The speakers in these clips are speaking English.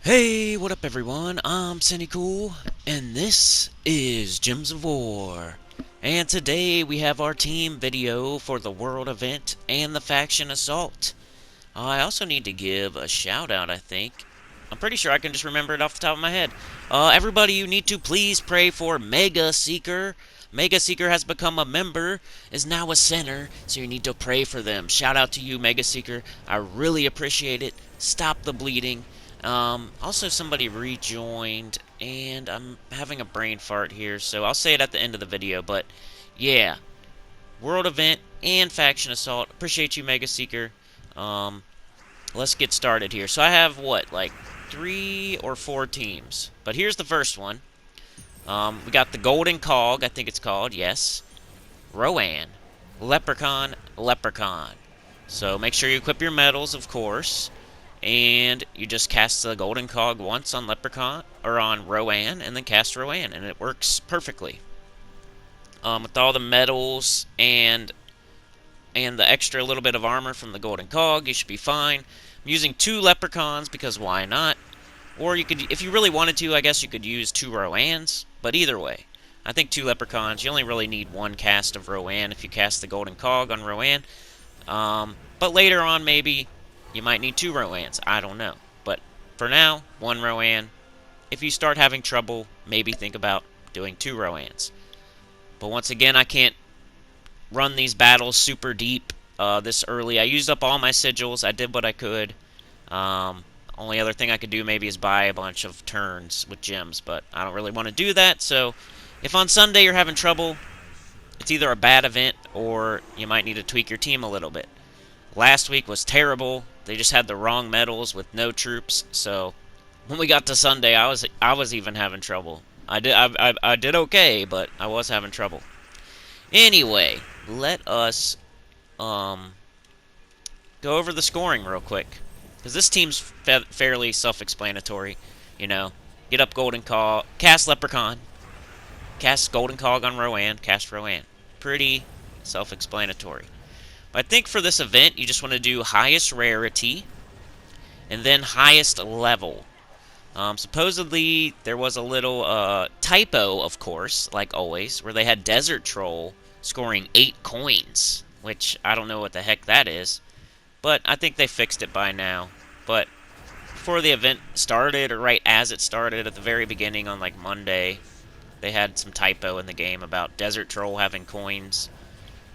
Hey, what up everyone? I'm Sinnycool, and this is Gems of War. And today we have our team video for the World event and the Faction Assault. I also need to give a shout out, I think. I'm pretty sure I can just remember it off the top of my head. Everybody, you need to please pray for Mega Seeker. Mega Seeker has become a member, is now a center, so you need to pray for them. Shout out to you, Mega Seeker. I really appreciate it. Stop the bleeding. Also somebody rejoined, and I'm having a brain fart here, so I'll say it at the end of the video, but yeah. World event and Faction Assault. Appreciate you, Mega Seeker. Let's get started here. So I have, what, like 3 or 4 teams. But here's the first one. We got the Golden Cog, I think it's called, yes. Rowan. Leprechaun, Leprechaun. So make sure you equip your medals, of course. And you just cast the Golden Cog once on Leprechaun, or on Rowan, and then cast Rowan, and it works perfectly. With all the medals and the extra little bit of armor from the Golden Cog, you should be fine. I'm using 2 Leprechauns because why not? Or you could, if you really wanted to, I guess you could use 2 Rowans. But either way, I think 2 Leprechauns. You only really need 1 cast of Rowan if you cast the Golden Cog on Rowan. But later on, maybe you might need 2 Rowans. I don't know. But for now, 1 Rowan. If you start having trouble, maybe think about doing 2 Rowans. But once again, I can't run these battles super deep this early. I used up all my sigils. I did what I could. Only other thing I could do maybe is buy a bunch of turns with gems, but I don't really want to do that. So if on Sunday you're having trouble, it's either a bad event or you might need to tweak your team a little bit. Last week was terrible. They just had the wrong medals with no troops. So when we got to Sunday, I was even having trouble. I did okay, but I was having trouble. Anyway, let us go over the scoring real quick, because this team's fairly self-explanatory. You know, get up Golden Cog, cast Leprechaun, cast Golden Cog on Rowan, cast Rowan. Pretty self-explanatory. But I think for this event, you just want to do highest rarity and then highest level. Supposedly, there was a little typo, of course, like always, where they had Desert Troll scoring 8 coins, which I don't know what the heck that is. But I think they fixed it by now. But before the event started, or right as it started, at the very beginning on like Monday, they had some typo in the game about Desert Troll having coins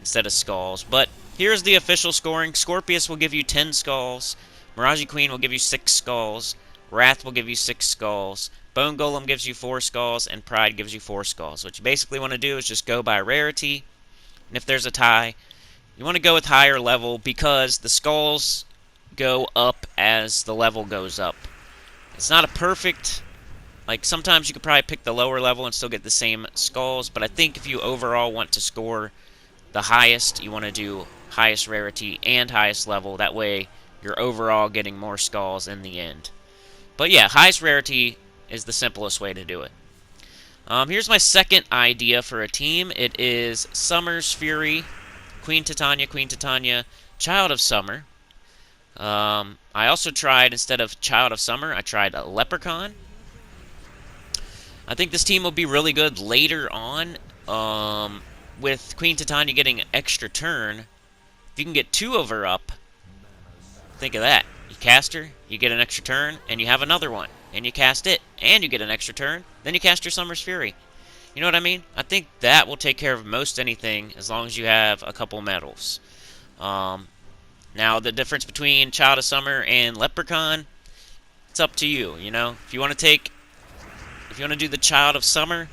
instead of skulls. But here's the official scoring. Scorpius will give you 10 skulls. Mirage Queen will give you 6 skulls. Wrath will give you 6 skulls. Bone Golem gives you 4 skulls. And Pride gives you 4 skulls. What you basically want to do is just go by rarity. And if there's a tie, you want to go with higher level because the skulls go up as the level goes up. It's not a perfect... Like, sometimes you could probably pick the lower level and still get the same skulls. But I think if you overall want to score the highest, you want to do highest rarity and highest level. That way, you're overall getting more skulls in the end. But yeah, highest rarity is the simplest way to do it. Here's my second idea for a team. It is Summer's Fury, Queen Titania, Child of Summer. I also tried, instead of Child of Summer, I tried a Leprechaun. I think this team will be really good later on. With Queen Titania getting an extra turn, if you can get 2 of her up, think of that. You cast her, you get an extra turn, and you have another one. And you cast it, and you get an extra turn, then you cast your Summer's Fury. You know what I mean? I think that will take care of most anything as long as you have a couple medals. Now, the difference between Child of Summer and Leprechaun, it's up to you, you know? If you want to do the Child of Summer,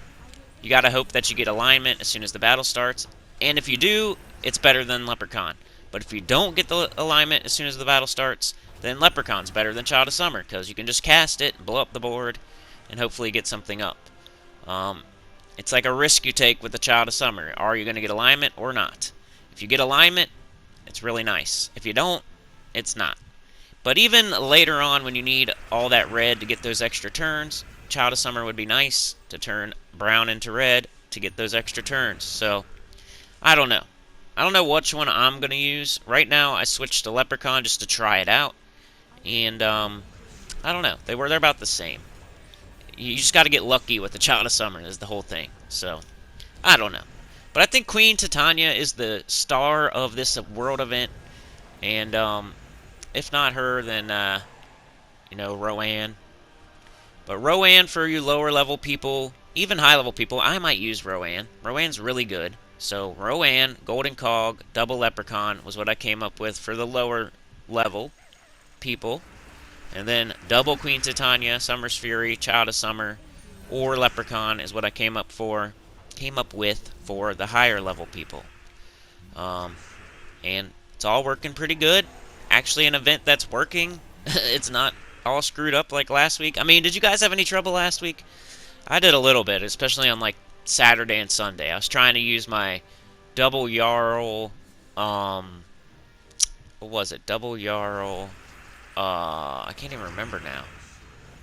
you gotta hope that you get alignment as soon as the battle starts. And if you do, it's better than Leprechaun. But if you don't get the alignment as soon as the battle starts, then Leprechaun's better than Child of Summer, because you can just cast it, blow up the board, and hopefully get something up. It's like a risk you take with the Child of Summer. Are you going to get alignment or not? If you get alignment, it's really nice. If you don't, it's not. But even later on, when you need all that red to get those extra turns, Child of Summer would be nice to turn brown into red to get those extra turns. So, I don't know. I don't know which one I'm going to use. Right now, I switched to Leprechaun just to try it out. And I don't know. They're about the same. You just got to get lucky with the Child of Summer is the whole thing. So, I don't know. But I think Queen Titania is the star of this world event. And, if not her, then, Rowan. But Rowan, for you lower level people, even high level people, I might use Rowan. Rowan's really good. So, Rowan, Golden Cog, Double Leprechaun was what I came up with for the lower level people. And then double Queen Titania, Summer's Fury, Child of Summer, or Leprechaun is what I came up with for the higher level people. And it's all working pretty good. Actually, an event that's working. It's not all screwed up like last week. I mean, did you guys have any trouble last week? I did a little bit, especially on like Saturday and Sunday. I was trying to use my double Jarl, what was it? Double Jarl, I can't even remember now.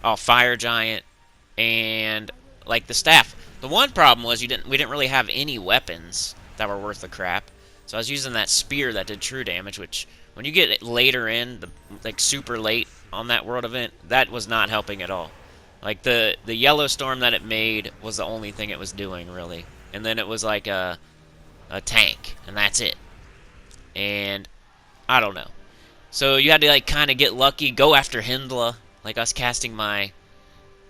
Oh, Fire Giant, and like the staff. The one problem was we didn't really have any weapons that were worth the crap. So I was using that spear that did true damage, which when you get later in, like super late on that world event, that was not helping at all. Like the yellow storm that it made was the only thing it was doing really, and then it was like a tank, and that's it. And I don't know. So you had to like kind of get lucky, go after Hyndla, like us casting my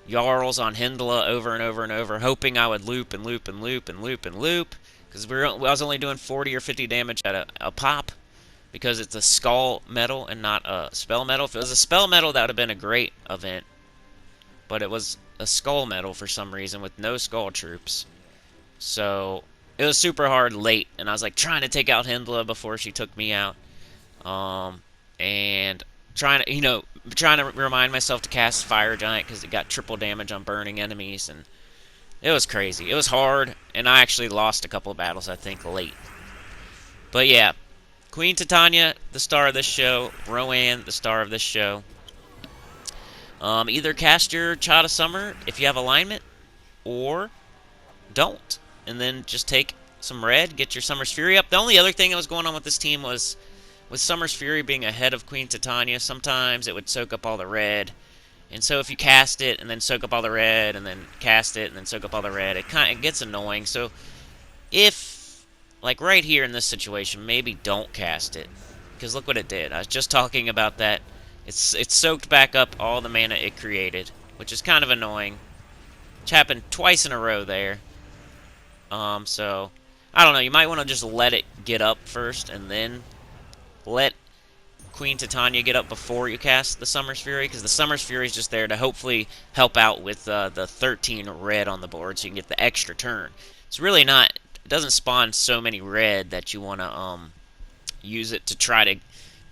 Jarls on Hyndla over and over and over, hoping I would loop and loop and loop and loop and loop, because I was only doing 40 or 50 damage at a pop, because it's a skull metal and not a spell metal. If it was a spell metal, that would have been a great event, but it was a skull metal for some reason with no skull troops. So it was super hard late, and I was like trying to take out Hyndla before she took me out. And trying to remind myself to cast Fire Giant because it got triple damage on burning enemies, and it was crazy. It was hard, and I actually lost a couple of battles, I think, late. But yeah, Queen Titania, the star of this show. Rowan, the star of this show. Either cast your Child of Summer if you have alignment, or don't. And then just take some red, get your Summer's Fury up. The only other thing that was going on with this team was, with Summer's Fury being ahead of Queen Titania, sometimes it would soak up all the red. And so if you cast it and then soak up all the red and then cast it and then soak up all the red, it gets annoying. So if, like right here in this situation, maybe don't cast it. Because look what it did. I was just talking about that. It soaked back up all the mana it created, which is kind of annoying. Which happened twice in a row there. So, I don't know. You might want to just let it get up first and then let Queen Titania get up before you cast the Summer's Fury, because the Summer's Fury is just there to hopefully help out with the 13 red on the board, so you can get the extra turn. It's really not, it doesn't spawn so many red that you want to use it to try to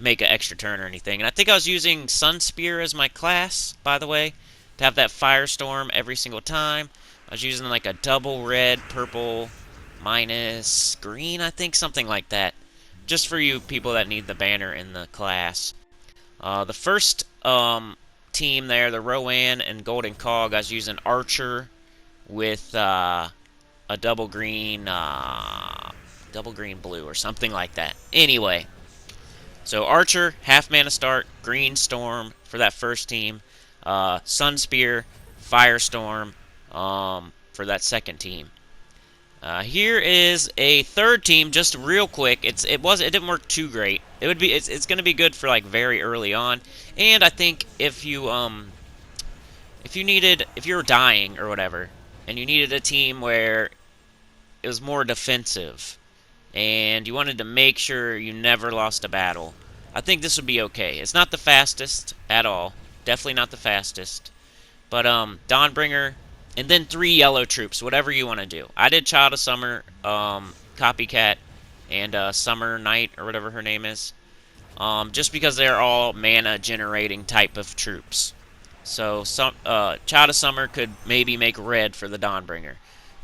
make an extra turn or anything. And I think I was using Sun Spear as my class, by the way, to have that Firestorm every single time. I was using like a double red, purple, minus green, I think, something like that. Just for you people that need the banner in the class. The first team there, the Rowan and Golden Cog, I was using Archer with a double green blue or something like that. Anyway, so Archer, half mana start, Green Storm for that first team, Sun Spear, Firestorm for that second team. Here is a third team, just real quick. It didn't work too great. It's going to be good for like very early on. And I think if you were dying or whatever, and you needed a team where it was more defensive, and you wanted to make sure you never lost a battle, I think this would be okay. It's not the fastest at all. Definitely not the fastest. But Dawnbringer. And then 3 yellow troops, whatever you want to do. I did Child of Summer, Copycat, and Summer Knight, or whatever her name is. Just because they're all mana-generating type of troops. So, Child of Summer could maybe make red for the Dawnbringer.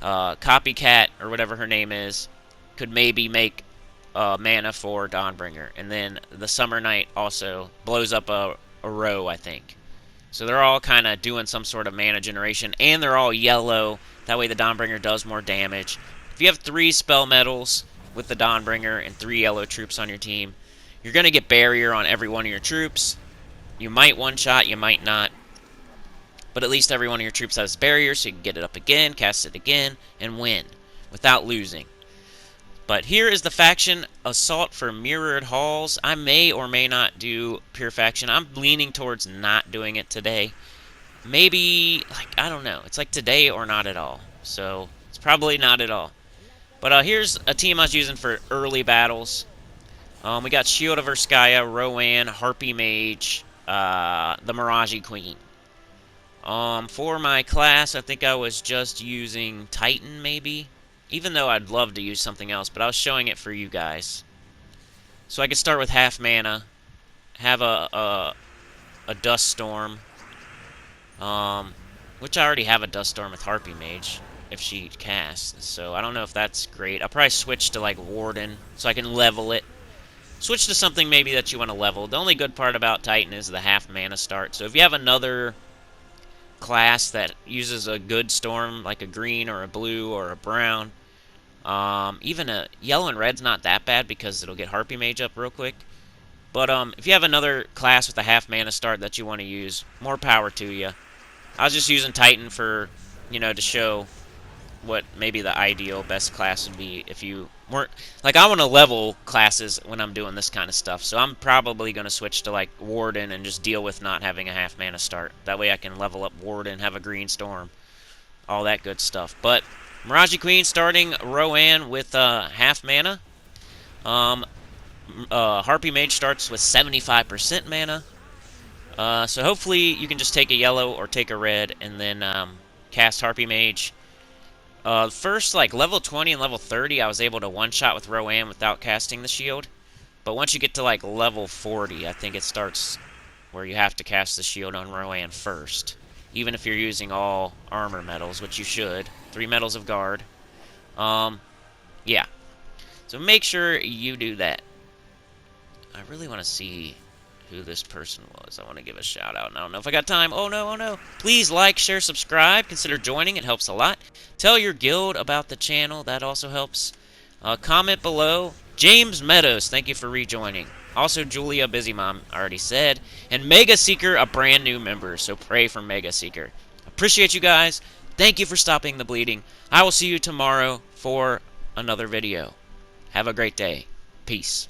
Copycat, or whatever her name is, could maybe make mana for Dawnbringer. And then the Summer Knight also blows up a row, I think. So they're all kind of doing some sort of mana generation, and they're all yellow. That way the Dawnbringer does more damage. If you have 3 spell metals with the Dawnbringer and 3 yellow troops on your team, you're going to get barrier on every one of your troops. You might one-shot, you might not. But at least every one of your troops has barriers, so you can get it up again, cast it again, and win without losing. But here is the faction assault for mirrored halls. I may or may not do pure faction. I'm leaning towards not doing it today. Maybe, like, I don't know. It's like today or not at all. So, it's probably not at all. But here's a team I was using for early battles. We got Shield of Urskaya, Rowan, Harpy Mage, the Mirage Queen. For my class, I think I was just using Titan, maybe. Even though I'd love to use something else, but I was showing it for you guys. So I could start with half mana, have a Dust Storm, which I already have a Dust Storm with Harpy Mage, if she casts, so I don't know if that's great. I'll probably switch to, like, Warden, so I can level it. Switch to something maybe that you want to level. The only good part about Titan is the half mana start, so if you have another class that uses a good storm, like a green or a blue or a brown, even a yellow and red's not that bad because it'll get Harpy Mage up real quick. But if you have another class with a half mana start that you want to use, more power to you. I was just using Titan for, to show what maybe the ideal best class would be if you weren't, like, I want to level classes when I'm doing this kind of stuff, so I'm probably going to switch to, like, Warden and just deal with not having a half mana start. That way I can level up Warden, have a green storm, all that good stuff. But Mirage Queen starting Rowan with half mana. Harpy Mage starts with 75% mana. So hopefully you can just take a yellow or take a red and then cast Harpy Mage. First, like, level 20 and level 30, I was able to one-shot with Rowan without casting the shield. But once you get to, like, level 40, I think it starts where you have to cast the shield on Rowan first. Even if you're using all armor medals, which you should. 3 medals of guard. Yeah. So make sure you do that. I really want to see who this person was. I want to give a shout out. And I don't know if I got time. Oh no, oh no. Please like, share, subscribe. Consider joining. It helps a lot. Tell your guild about the channel. That also helps. Comment below. James Meadows, thank you for rejoining. Also, Julia Busy Mom already said. And Mega Seeker, a brand new member. So pray for Mega Seeker. Appreciate you guys. Thank you for stopping the bleeding. I will see you tomorrow for another video. Have a great day. Peace.